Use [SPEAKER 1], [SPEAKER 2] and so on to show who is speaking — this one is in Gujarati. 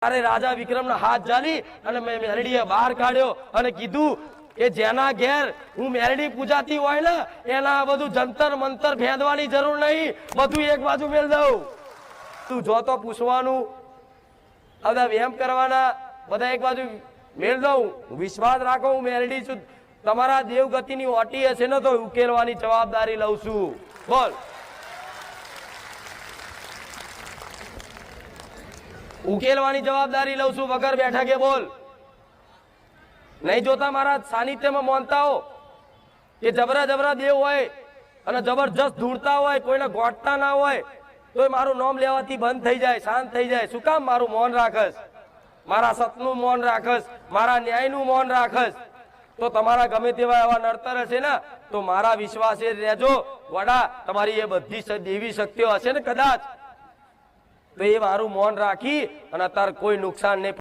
[SPEAKER 1] अरे राजा विक्रम ना हाथ जाली અને મેં મેરડીએ બહાર કાઢ્યો અને કીધું કે જેના ઘેર હું મેરડી પૂજાતી હોય ને એના બધું જંતર મંતર ભેદવાની જરૂર નહીં, બધું એક બાજુ મેલ દઉં. તું જો તો પૂછવાનું, બધા વેમ કરવાના, બધા એક બાજુ મેલ દઉં. વિશ્વાસ રાખો, હું મેરડી છું. તમારા દેવગતિની ઓટી હશે ને તો ઉકેલવાની જવાબદારી લઉં છું. બોલ. ઉકેલવાની જવાબદારી લઉં છું વગર બેઠા કે બોલ. નહીં જોતા મારા સાનિધ્યમાં માનતા હો કે જબરા જબરા દેવ હોય અને જબરજસ્ત ધૂળતા હોય, કોઈને ગોઠતા ના હોય તો મારું નામ લેવાથી બંધ થઈ જાય, શાંત થઈ જાય. શું કામ મારું મૌન રાખસ? મારા સતનું મૌન રાખસ, મારા ન્યાયનું મૌન રાખસ. તો તમારા ગમે તેવા એવા નડતર હશે ને તો મારા વિશ્વાસે રહેજો વડા, તમારી એ બધી દેવી શક્તિઓ હશે ને કદાચ તો એ મારું મૌન રાખી અને અત્યારે કોઈ નુકસાન નહીં.